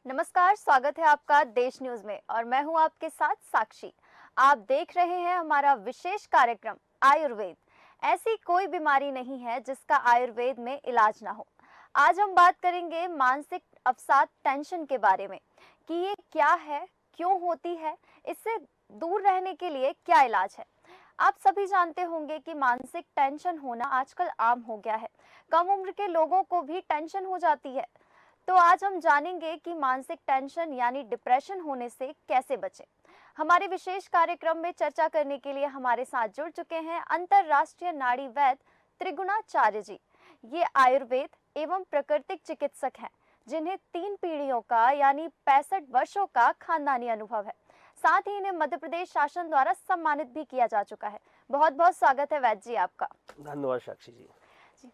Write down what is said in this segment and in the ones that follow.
नमस्कार, स्वागत है आपका देश न्यूज में और मैं हूं आपके साथ साक्षी। आप देख रहे हैं हमारा विशेष कार्यक्रम आयुर्वेद। ऐसी कोई बीमारी नहीं है जिसका आयुर्वेद में इलाज ना हो। आज हम बात करेंगे मानसिक अवसाद टेंशन के बारे में कि ये क्या है, क्यों होती है, इससे दूर रहने के लिए क्या इलाज है। आप सभी जानते होंगे कि मानसिक टेंशन होना आजकल आम हो गया है। कम उम्र के लोगों को भी टेंशन हो जाती है। तो आज हम जानेंगे कि मानसिक टेंशन यानी डिप्रेशन होने से कैसे बचें। हमारे विशेष कार्यक्रम में चर्चा करने के लिए हमारे साथ जुड़ चुके हैं अंतर्राष्ट्रीय नाड़ी वैद्य त्रिगुणाचार्य जी। ये आयुर्वेद एवं प्राकृतिक चिकित्सक हैं, जिन्हें 3 पीढ़ियों का यानी 65 वर्षों का खानदानी अनुभव है। साथ ही इन्हें मध्य प्रदेश शासन द्वारा सम्मानित भी किया जा चुका है। बहुत बहुत स्वागत है वैद्य जी आपका। धन्यवाद साक्षी जी।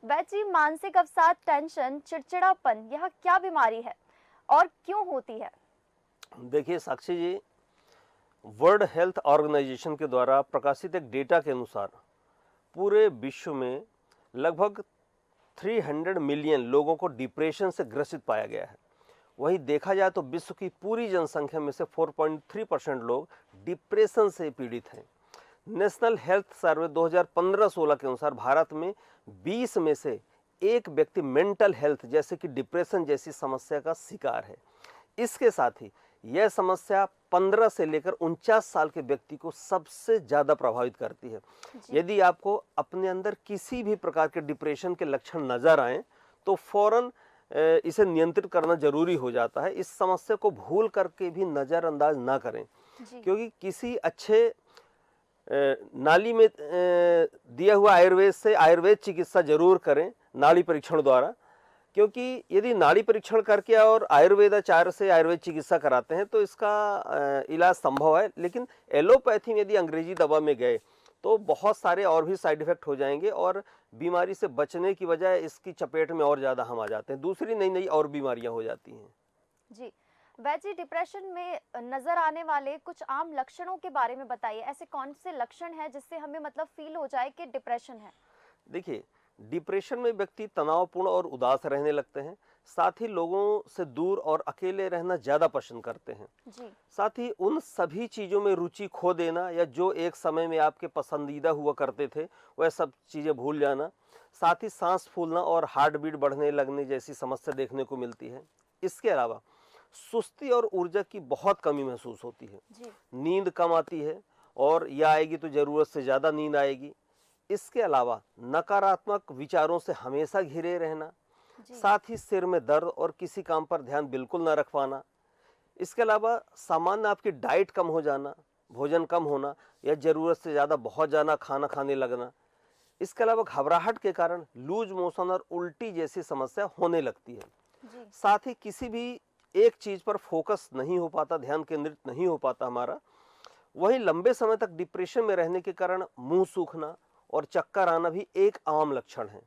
वैद्य जी, मानसिक अवसाद, टेंशन, चिड़चिड़ापन, यह क्या बीमारी है और क्यों होती है? देखिए साक्षी जी, वर्ल्ड हेल्थ ऑर्गेनाइजेशन के द्वारा प्रकाशित एक डेटा के अनुसार पूरे विश्व में लगभग 300 मिलियन लोगों को डिप्रेशन से ग्रसित पाया गया है। वहीं देखा जाए तो विश्व की पूरी जनसंख्या में से 4.3% लोग डिप्रेशन से पीड़ित हैं। नेशनल हेल्थ सर्वे 2015-16 के अनुसार भारत में 20 में से एक व्यक्ति मेंटल हेल्थ जैसे कि डिप्रेशन जैसी समस्या का शिकार है। इसके साथ ही यह समस्या 15 से लेकर 49 साल के व्यक्ति को सबसे ज़्यादा प्रभावित करती है। यदि आपको अपने अंदर किसी भी प्रकार के डिप्रेशन के लक्षण नज़र आएँ तो फौरन इसे नियंत्रित करना जरूरी हो जाता है। इस समस्या को भूल करके भी नज़रअंदाज ना करें, क्योंकि किसी अच्छे नाली में दिया हुआ आयुर्वेद से आयुर्वेद चिकित्सा जरूर करें नाड़ी परीक्षण द्वारा, क्योंकि यदि नाड़ी परीक्षण करके और आयुर्वेदाचार्य से आयुर्वेद चिकित्सा कराते हैं तो इसका इलाज संभव है। लेकिन एलोपैथी में यदि अंग्रेजी दवा में गए तो बहुत सारे और भी साइड इफेक्ट हो जाएंगे और बीमारी से बचने की बजाय इसकी चपेट में और ज़्यादा हम आ जाते हैं, दूसरी नई नई और बीमारियां हो जाती हैं। जी वैद्य जी, डिप्रेशन में नजर आने वाले कुछ आम लक्षणों के बारे में बताइए। ऐसे कौन से लक्षण हैं जिससे हमें मतलब फील हो जाए कि डिप्रेशन है? देखिए, डिप्रेशन में व्यक्ति तनावपूर्ण और उदास रहने लगते हैं। साथ ही लोगों से दूर और अकेले रहना ज़्यादा पसंद करते हैं। जी साथ ही उन सभी चीज़ों में रुचि खो देना या जो एक समय में आपके पसंदीदा हुआ करते थे वह सब चीज़ें भूल जाना। साथ ही सांस फूलना और हार्ट बीट बढ़ने लगने जैसी समस्या देखने को मिलती है। इसके अलावा सुस्ती और ऊर्जा की बहुत कमी महसूस होती है। जी नींद कम आती है और यह आएगी तो ज़रूरत से ज़्यादा नींद आएगी। इसके अलावा नकारात्मक विचारों से हमेशा घिरे रहना, साथ ही सिर में दर्द और किसी काम पर ध्यान बिल्कुल न रख पाना। इसके अलावा सामान्य आपकी डाइट कम हो जाना, भोजन कम होना या ज़रूरत से ज़्यादा बहुत ज़्यादा खाना खाने लगना। इसके अलावा घबराहट के कारण लूज मोशन और उल्टी जैसी समस्या होने लगती है। साथ ही किसी भी एक चीज़ पर फोकस नहीं हो पाता, ध्यान केंद्रित नहीं हो पाता हमारा। वहीं लंबे समय तक डिप्रेशन में रहने के कारण मुंह सूखना और चक्कर आना भी एक आम लक्षण है।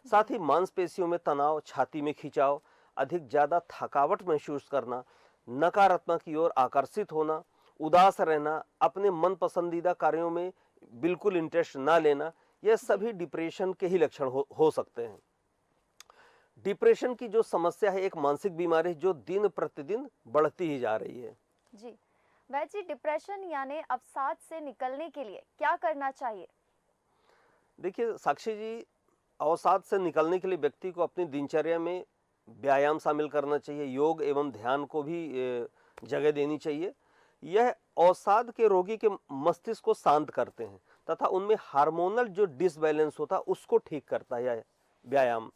साथ ही मांसपेशियों में तनाव, छाती में खिंचाव, अधिक ज़्यादा थकावट महसूस करना, नकारात्मक की ओर आकर्षित होना, उदास रहना, अपने मन पसंदीदा कार्यों में बिल्कुल इंटरेस्ट ना लेना, यह सभी डिप्रेशन के ही लक्षण हो सकते हैं। डिप्रेशन की जो समस्या है एक मानसिक बीमारी है जो दिन प्रतिदिन बढ़ती ही जा रही है। जी वैद्य जी, डिप्रेशन यानी अवसाद से निकलने के लिए क्या करना चाहिए? देखिए साक्षी जी, अवसाद से निकलने के लिए व्यक्ति को अपनी दिनचर्या में व्यायाम शामिल करना चाहिए, योग एवं ध्यान को भी जगह देनी चाहिए। यह अवसाद के रोगी के मस्तिष्क को शांत करते हैं तथा उनमें हार्मोनल जो डिसबैलेंस होता है उसको ठीक करता है यह व्यायाम।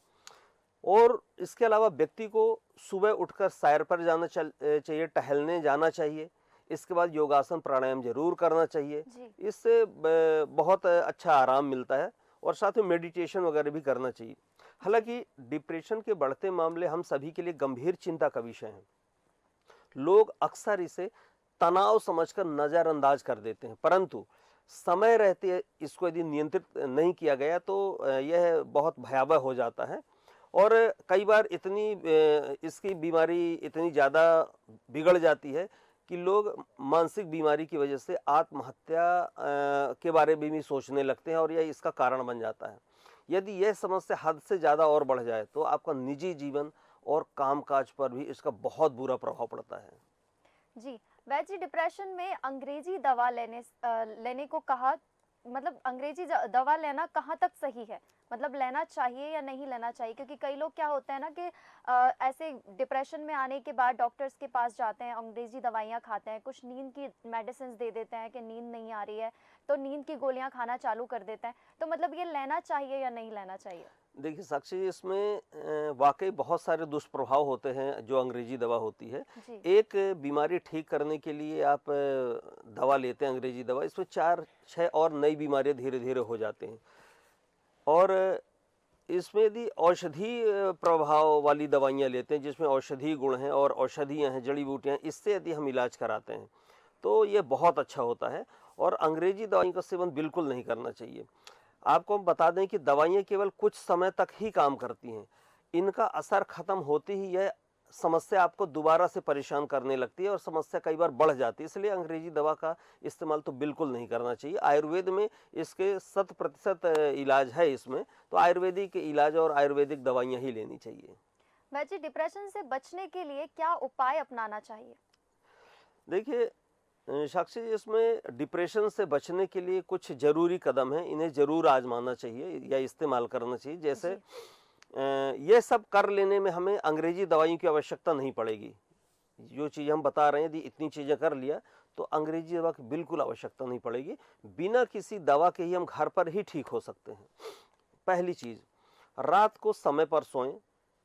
और इसके अलावा व्यक्ति को सुबह उठकर सैर पर जाना चाहिए, टहलने जाना चाहिए। इसके बाद योगासन प्राणायाम जरूर करना चाहिए, इससे बहुत अच्छा आराम मिलता है। और साथ में मेडिटेशन वगैरह भी करना चाहिए। हालांकि डिप्रेशन के बढ़ते मामले हम सभी के लिए गंभीर चिंता का विषय हैं। लोग अक्सर इसे तनाव समझकर नज़रअंदाज कर देते हैं, परंतु समय रहते इसको यदि नियंत्रित नहीं किया गया तो यह बहुत भयावह हो जाता है। और कई बार इसकी बीमारी इतनी ज़्यादा बिगड़ जाती है कि लोग मानसिक बीमारी की वजह से आत्महत्या के बारे में भी सोचने लगते हैं और यह इसका कारण बन जाता है। यदि यह समस्या हद से ज़्यादा और बढ़ जाए तो आपका निजी जीवन और कामकाज पर भी इसका बहुत बुरा प्रभाव पड़ता है। जी, वैसे डिप्रेशन में अंग्रेजी दवा लेने को कहा, मतलब अंग्रेजी दवा लेना कहाँ तक सही है? मतलब लेना चाहिए या नहीं लेना चाहिए? क्योंकि कई लोग क्या होता है ना कि ऐसे डिप्रेशन में आने के बाद डॉक्टर्स के पास जाते हैं, अंग्रेजी दवाइयाँ खाते हैं, कुछ नींद की मेडिसिन दे देते हैं कि नींद नहीं आ रही है, तो नींद की गोलियाँ खाना चालू कर देते हैं। तो मतलब ये लेना चाहिए या नहीं लेना चाहिए? देखिए साक्षी जी, इसमें वाकई बहुत सारे दुष्प्रभाव होते हैं जो अंग्रेजी दवा होती है। जी, एक बीमारी ठीक करने के लिए आप दवा लेते हैं अंग्रेजी दवा, इसमें 4-6 और नई बीमारियां धीरे धीरे हो जाते हैं। और इसमें यदि औषधि प्रभाव वाली दवाइयाँ लेते हैं जिसमें औषधि गुण हैं और औषधियाँ हैं, जड़ी बूटियाँ, इससे यदि हम इलाज कराते हैं तो ये बहुत अच्छा होता है। और अंग्रेजी दवाइयों का सेवन बिल्कुल नहीं करना चाहिए। आपको हम बता दें कि दवाइयाँ केवल कुछ समय तक ही काम करती हैं। इनका असर खत्म होते ही यह समस्या आपको दोबारा से परेशान करने लगती है और समस्या कई बार बढ़ जाती है। इसलिए अंग्रेजी दवा का इस्तेमाल तो बिल्कुल नहीं करना चाहिए। आयुर्वेद में इसके 100% इलाज है इसमें, तो आयुर्वेदिक इलाज और आयुर्वेदिक दवाइयाँ ही लेनी चाहिए। वैसे डिप्रेशन से बचने के लिए क्या उपाय अपनाना चाहिए? देखिए साक्षी जी, इसमें डिप्रेशन से बचने के लिए कुछ ज़रूरी कदम हैं, इन्हें ज़रूर आजमाना चाहिए या इस्तेमाल करना चाहिए। जैसे जी, ये सब कर लेने में हमें अंग्रेजी दवाइयों की आवश्यकता नहीं पड़ेगी। जो चीज़ हम बता रहे हैं, यदि इतनी चीज़ें कर लिया तो अंग्रेजी दवा की बिल्कुल आवश्यकता नहीं पड़ेगी। बिना किसी दवा के ही हम घर पर ही ठीक हो सकते हैं। पहली चीज़, रात को समय पर सोएं।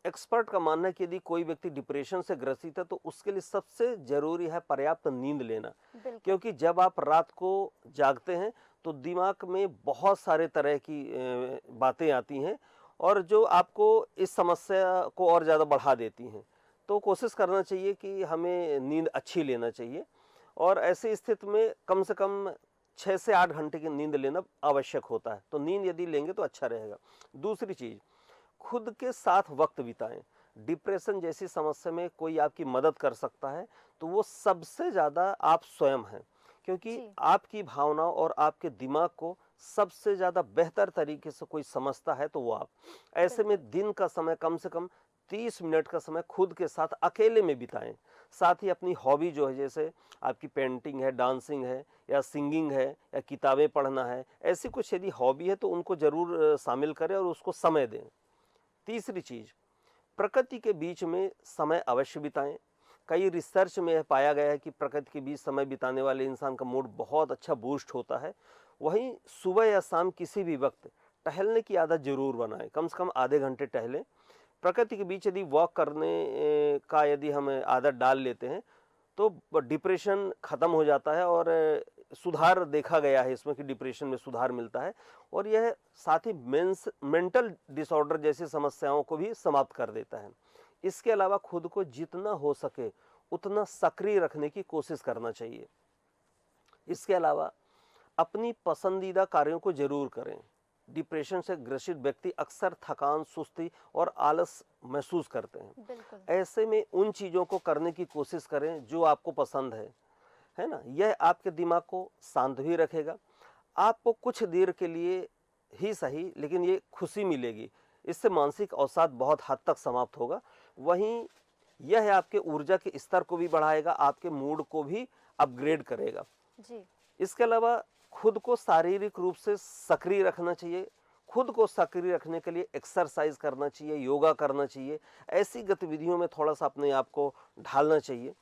एक्सपर्ट का मानना है कि यदि कोई व्यक्ति डिप्रेशन से ग्रसित है तो उसके लिए सबसे ज़रूरी है पर्याप्त नींद लेना। बिल्कुल, क्योंकि जब आप रात को जागते हैं तो दिमाग में बहुत सारे तरह की बातें आती हैं और जो आपको इस समस्या को और ज़्यादा बढ़ा देती हैं। तो कोशिश करना चाहिए कि हमें नींद अच्छी लेना चाहिए और ऐसी स्थिति में कम से कम 6 से 8 घंटे की नींद लेना आवश्यक होता है। तो नींद यदि लेंगे तो अच्छा रहेगा। दूसरी चीज़, खुद के साथ वक्त बिताएं। डिप्रेशन जैसी समस्या में कोई आपकी मदद कर सकता है तो वो सबसे ज़्यादा आप स्वयं हैं, क्योंकि जी, आपकी भावनाओं और आपके दिमाग को सबसे ज़्यादा बेहतर तरीके से कोई समझता है तो वो आप। ऐसे में बिल्कुल, दिन का समय कम से कम 30 मिनट का समय खुद के साथ अकेले में बिताएं। साथ ही अपनी हॉबी जो है, जैसे आपकी पेंटिंग है, डांसिंग है या सिंगिंग है या किताबें पढ़ना है, ऐसी कुछ यदि हॉबी है तो उनको ज़रूर शामिल करें और उसको समय दें। तीसरी चीज, प्रकृति के बीच में समय अवश्य बिताएं। कई रिसर्च में यह पाया गया है कि प्रकृति के बीच समय बिताने वाले इंसान का मूड बहुत अच्छा बूस्ट होता है। वहीं सुबह या शाम किसी भी वक्त टहलने की आदत जरूर बनाएं, कम से कम आधे घंटे टहलें। प्रकृति के बीच यदि वॉक करने का यदि हम आदत डाल लेते हैं तो डिप्रेशन खत्म हो जाता है और सुधार देखा गया है इसमें कि डिप्रेशन में सुधार मिलता है और यह साथ ही मेंटल डिसऑर्डर जैसी समस्याओं को भी समाप्त कर देता है। इसके अलावा खुद को जितना हो सके उतना सक्रिय रखने की कोशिश करना चाहिए। इसके अलावा अपनी पसंदीदा कार्यों को जरूर करें। डिप्रेशन से ग्रसित व्यक्ति अक्सर थकान, सुस्ती और आलस महसूस करते हैं। बिल्कुल, ऐसे में उन चीज़ों को करने की कोशिश करें जो आपको पसंद है ना? यह आपके दिमाग को शांत भी रखेगा। आपको कुछ देर के लिए ही सही लेकिन ये खुशी मिलेगी। इससे मानसिक अवसाद बहुत हद तक समाप्त होगा। वहीं यह आपके ऊर्जा के स्तर को भी बढ़ाएगा, आपके मूड को भी अपग्रेड करेगा। जी, इसके अलावा खुद को शारीरिक रूप से सक्रिय रखना चाहिए। खुद को सक्रिय रखने के लिए एक्सरसाइज करना चाहिए, योगा करना चाहिए। ऐसी गतिविधियों में थोड़ा सा अपने आप को ढालना चाहिए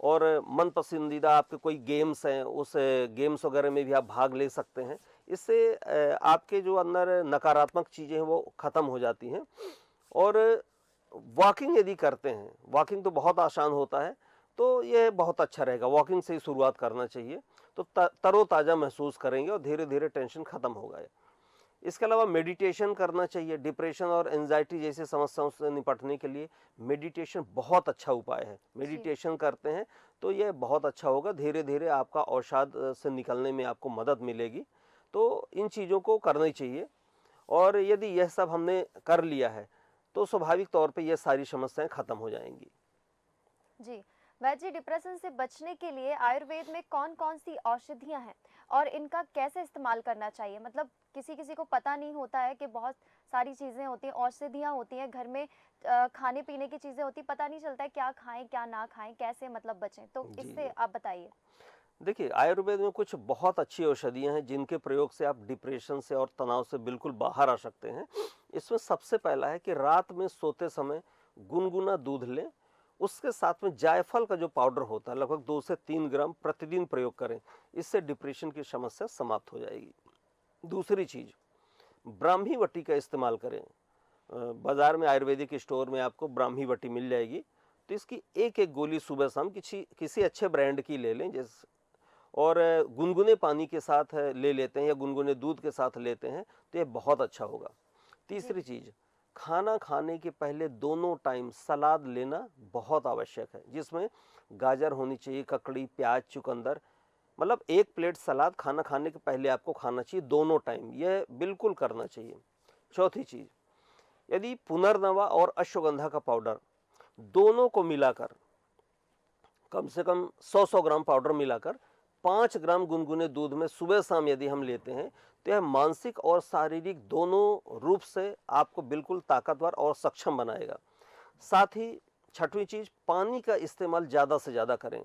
और मन पसंदीदा आपके कोई गेम्स हैं, उस गेम्स वगैरह में भी आप भाग ले सकते हैं। इससे आपके जो अंदर नकारात्मक चीज़ें हैं वो ख़त्म हो जाती हैं। और वॉकिंग यदि करते हैं, वॉकिंग तो बहुत आसान होता है, तो ये बहुत अच्छा रहेगा। वॉकिंग से ही शुरुआत करना चाहिए, तो तरोताज़ा महसूस करेंगे और धीरे धीरे टेंशन ख़त्म होगा। इसके अलावा मेडिटेशन करना चाहिए। डिप्रेशन और एंजाइटी जैसी समस्याओं से निपटने के लिए मेडिटेशन बहुत अच्छा उपाय है। जी, मेडिटेशन करते हैं तो ये बहुत अच्छा होगा। धीरे धीरे आपका अवसाद से निकलने में आपको मदद मिलेगी। तो इन चीज़ों को करना ही चाहिए और यदि यह सब हमने कर लिया है तो स्वाभाविक तौर पे ये सारी समस्याएं खत्म हो जाएंगी। जी। वैसे डिप्रेशन से बचने के लिए आयुर्वेद में कौन-कौन सी औषधियाँ हैं और इनका कैसे इस्तेमाल करना चाहिए? मतलब किसी किसी को पता नहीं होता है कि बहुत सारी चीज़ें होती हैं, औषधियाँ होती हैं घर में, खाने पीने की चीज़ें होती, पता नहीं चलता है क्या खाएं क्या ना खाएं, कैसे मतलब बचें, तो जी इससे जी। आप बताइए। देखिए, आयुर्वेद में कुछ बहुत अच्छी औषधियाँ हैं जिनके प्रयोग से आप डिप्रेशन से और तनाव से बिल्कुल बाहर आ सकते हैं। इसमें सबसे पहला है कि रात में सोते समय गुनगुना दूध लें, उसके साथ में जायफल का जो पाउडर होता है लगभग 2 से 3 ग्राम प्रतिदिन प्रयोग करें। इससे डिप्रेशन की समस्या समाप्त हो जाएगी। दूसरी चीज़, ब्राह्मी वटी का इस्तेमाल करें। बाज़ार में आयुर्वेदिक स्टोर में आपको ब्राह्मी वटी मिल जाएगी। तो इसकी एक-एक गोली सुबह-शाम किसी किसी अच्छे ब्रांड की ले लें, और गुनगुने पानी के साथ ले लेते हैं या गुनगुने दूध के साथ लेते हैं तो ये बहुत अच्छा होगा। जी। तीसरी चीज़, खाना खाने के पहले दोनों टाइम सलाद लेना बहुत आवश्यक है, जिसमें गाजर होनी चाहिए, ककड़ी, प्याज, चुकंदर, मतलब एक प्लेट सलाद खाना खाने के पहले आपको खाना चाहिए दोनों टाइम, यह बिल्कुल करना चाहिए। चौथी चीज़, यदि पुनर्नवा और अश्वगंधा का पाउडर दोनों को मिलाकर कम से कम 100-100 ग्राम पाउडर मिलाकर 5 ग्राम गुनगुने दूध में सुबह शाम यदि हम लेते हैं तो यह मानसिक और शारीरिक दोनों रूप से आपको बिल्कुल ताकतवर और सक्षम बनाएगा। साथ ही छठवीं चीज, पानी का इस्तेमाल ज़्यादा से ज़्यादा करें।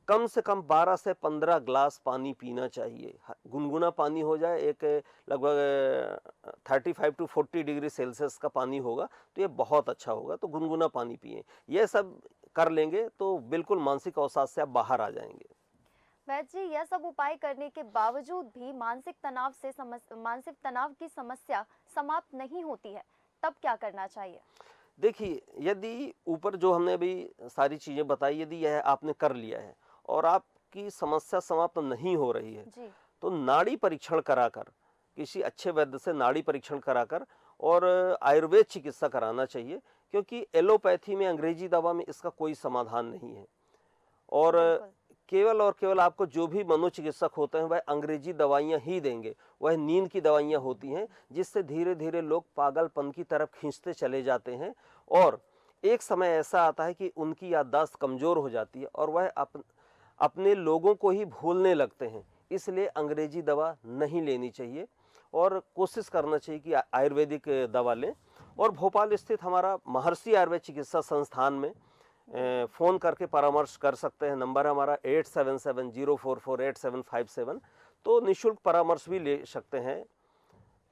कम से कम 12 से 15 ग्लास पानी पीना चाहिए। गुनगुना पानी हो जाए, एक लगभग 35 टू 40 डिग्री सेल्सियस का पानी होगा तो ये बहुत अच्छा होगा। तो गुनगुना पानी पिएं। यह सब कर लेंगे तो बिल्कुल मानसिक अवसाद से आप बाहर आ जाएंगे। वैद्य जी, यह सब उपाय करने के बावजूद भी मानसिक तनाव की समस्या समाप्त नहीं होती है, तब क्या करना चाहिए? देखिए, यदि ऊपर जो हमने अभी सारी चीज़ें बताई, यदि यह आपने कर लिया है और आपकी समस्या समाप्त नहीं हो रही है, जी। तो नाड़ी परीक्षण कराकर, किसी अच्छे वैद्य से नाड़ी परीक्षण कराकर और आयुर्वेद चिकित्सा कराना चाहिए, क्योंकि एलोपैथी में, अंग्रेजी दवा में इसका कोई समाधान नहीं है। और बिल्कुल। केवल और केवल आपको जो भी मनोचिकित्सक होते हैं वह अंग्रेजी दवाइयाँ ही देंगे, वह नींद की दवाइयाँ होती हैं, जिससे धीरे धीरे लोग पागलपन की तरफ खींचते चले जाते हैं और एक समय ऐसा आता है कि उनकी याददाश्त कमज़ोर हो जाती है और वह अपने लोगों को ही भूलने लगते हैं। इसलिए अंग्रेजी दवा नहीं लेनी चाहिए और कोशिश करना चाहिए कि आयुर्वेदिक दवा लें। और भोपाल स्थित हमारा महर्षि आयुर्वेद चिकित्सा संस्थान में फ़ोन करके परामर्श कर सकते हैं। नंबर हमारा 8770448757। तो निःशुल्क परामर्श भी ले सकते हैं।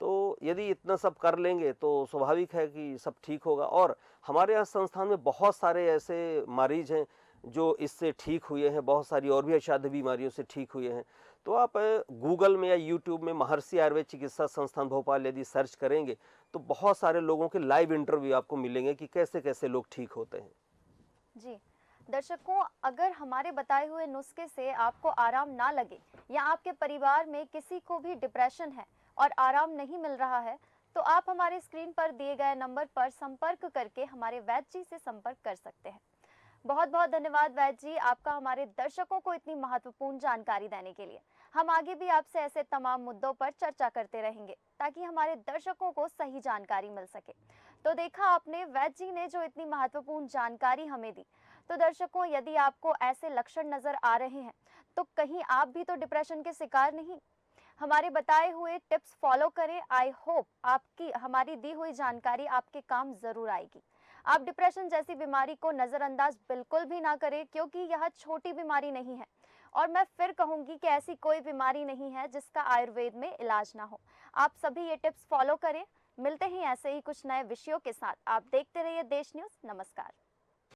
तो यदि इतना सब कर लेंगे तो स्वाभाविक है कि सब ठीक होगा। और हमारे यहाँ संस्थान में बहुत सारे ऐसे मरीज हैं जो इससे ठीक हुए हैं, बहुत सारी और भी असाध्य बीमारियों से ठीक हुए हैं। तो आप गूगल में या यूट्यूब में महर्षि आयुर्वेद चिकित्सा संस्थान भोपाल यदि सर्च करेंगे तो बहुत सारे लोगों के लाइव इंटरव्यू आपको मिलेंगे कि कैसे कैसे लोग ठीक होते हैं। जी। दर्शकों, अगर हमारे बताए हुए नुस्खे से आपको आराम ना लगे या आपके परिवार में किसी को भी डिप्रेशन है और आराम नहीं मिल रहा है, तो आप हमारे स्क्रीन पर दिए गए नंबर पर संपर्क करके हमारे वैद्य जी से संपर्क कर सकते हैं। बहुत बहुत धन्यवाद वैद्य जी, आपका हमारे दर्शकों को इतनी महत्वपूर्ण जानकारी देने के लिए। हम आगे भी आपसे ऐसे तमाम मुद्दों पर चर्चा करते रहेंगे ताकि हमारे दर्शकों को सही जानकारी मिल सके। तो देखा आपने, वैद्य जी ने जो इतनी महत्वपूर्ण जानकारी हमें दी। तो दर्शकों, यदि आपको ऐसे लक्षण नजर आ रहे हैं तो कहीं आप भी तो डिप्रेशन के शिकार नहीं। हमारे बताए हुए टिप्स फॉलो करें। आई होप आपकी हमारी दी हुई जानकारी आपके काम जरूर आएगी। आप डिप्रेशन जैसी बीमारी को नजरअंदाज बिल्कुल भी ना करें, क्योंकि यह छोटी बीमारी नहीं है। और मैं फिर कहूंगी कि ऐसी कोई बीमारी नहीं है जिसका आयुर्वेद में इलाज ना हो। आप सभी ये टिप्स फॉलो करें। मिलते हैं ऐसे ही कुछ नए विषयों के साथ। आप देखते रहिए देश न्यूज़। नमस्कार।